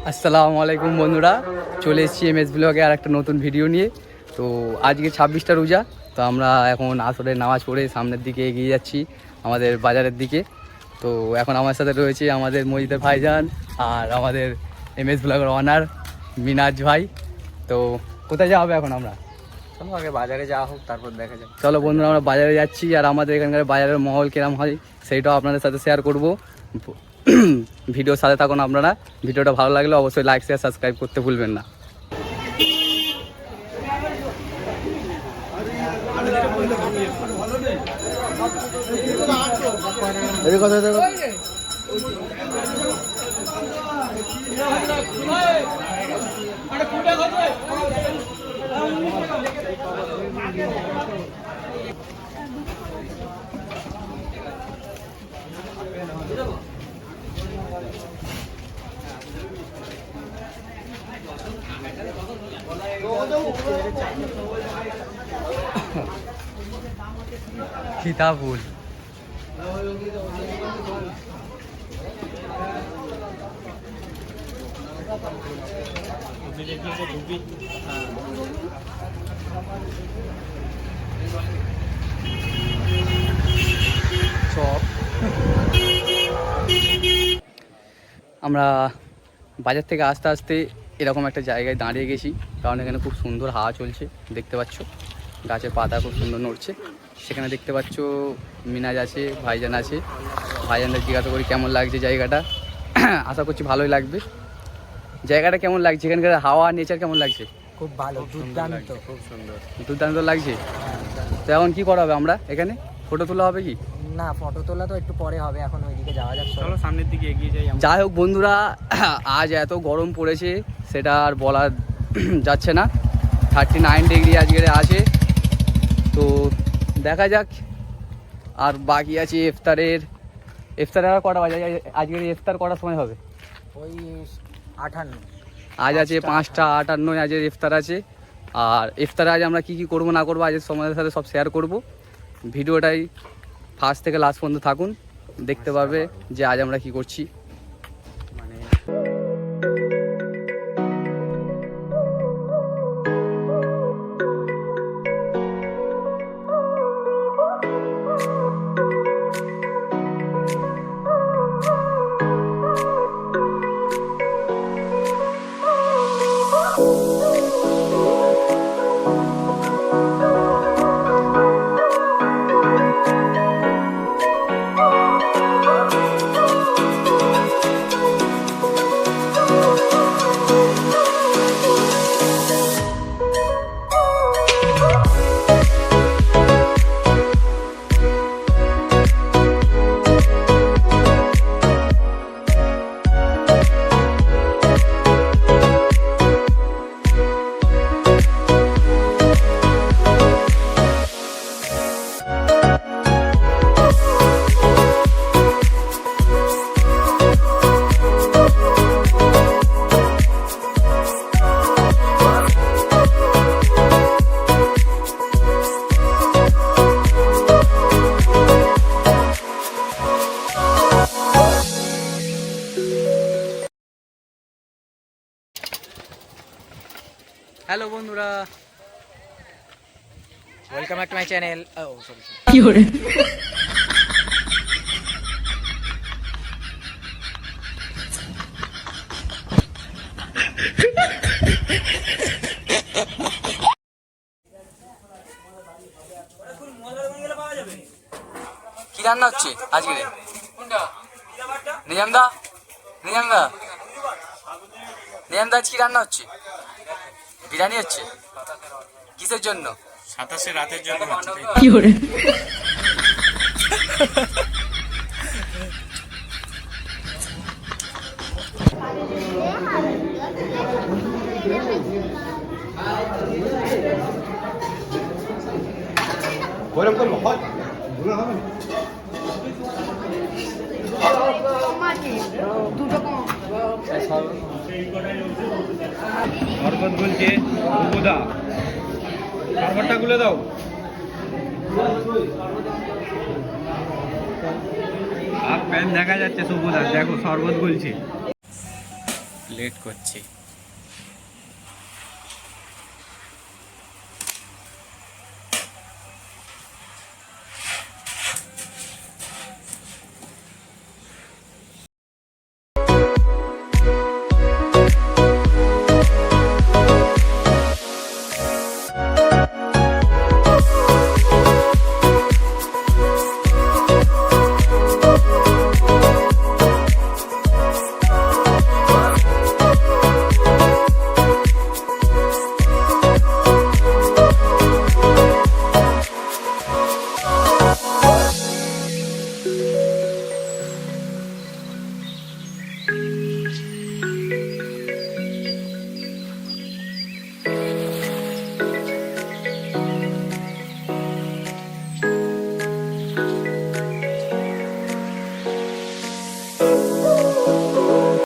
আসসালামু আলাইকুম বন্ধুরা, চলে এসেছি এমএস ব্লগে আর একটা নতুন ভিডিও নিয়ে। তো আজকে 26টা রোজা। তো আমরা এখন আসরের নামাজ পড়ে সামনের দিকে এগিয়ে যাচ্ছি আমাদের বাজারের দিকে। তো এখন আমার সাথে রয়েছে আমাদের মজিদের ভাইজান আর আমাদের এমএস ব্লগের অনার মিনাজ ভাই। তো কোথায় যাওয়া হবে এখন আমরা? চলো আগে বাজারে যাওয়া হোক, তারপর দেখা যাবে। চলো বন্ধুরা, আমরা বাজারে যাচ্ছি আর আমাদের এখানকার বাজারের মহল কিরম হয় সেইটাও আপনাদের সাথে শেয়ার করব। ভিডিওর সাথে থাকুন আপনারা। ভিডিওটা ভালো লাগলে অবশ্যই লাইক শেয়ার সাবস্ক্রাইব করতে ভুলবেন না। সীতাফুল চপ। আমরা বাজার থেকে আস্তে আস্তে এরকম একটা জায়গায় দাঁড়িয়ে গেছি, কারণ এখানে খুব সুন্দর হাওয়া চলছে। দেখতে পাচ্ছ গাছের পাতা খুব সুন্দর নড়ছে। সেখানে দেখতে পাচ্ছ মিনাজ আছে, ভাইজান আছে। ভাইজানদের জিজ্ঞাসা করি কেমন লাগছে জায়গাটা। আশা করছি ভালোই লাগবে। জায়গাটা কেমন লাগছে, এখানকার হাওয়া নেচার কেমন লাগছে? খুব ভালো, দুর্দান্ত, খুব সুন্দর, দুর্দান্ত লাগছে। তো এখন কী করা হবে? আমরা এখানে ফটো তোলা হবে কি না? ফটো তোলা তো একটু পরে হবে, এখন ওইদিকে যাওয়া যাক। চলো সামনের দিকে এগিয়ে যাই। যাই হোক বন্ধুরা, আজ এত গরম পড়েছে সেটা আর বলা যাচ্ছে না। 39 ডিগ্রি আজকের আছে। তো দেখা যাক। আর বাকি আছে ইফতারের আর কটা বাজে? আজকের ইফতার কটার সময় হবে? ওই 58। আজ আছে 5টা 58 আজের ইফতার আছে। আর ইফতারে আজ আমরা কি কি করব না করবো আজের সময়ের সাথে সব শেয়ার করব। ভিডিওটাই ফার্স্ট থেকে লাস্ট পর্যন্ত থাকুন, দেখতে পাবে যে আজ আমরা কি করছি। হ্যালো বন্ধুরা, welcome back to my channel. Oh sorry, কি করে কি রান্না হচ্ছে আজকে? নিজামদা আজ কি রান্না হচ্ছে? বিরিয়ানি হচ্ছে। কিসের জন্য? 27 রাতের জন্য। কি করে শরবত গুলছে উপদা, শরবতটা গুলে দাও। হাফ প্যান্ট দেখা যাচ্ছে সুবুদার, দেখো শরবত গুলছে। লেট করছে।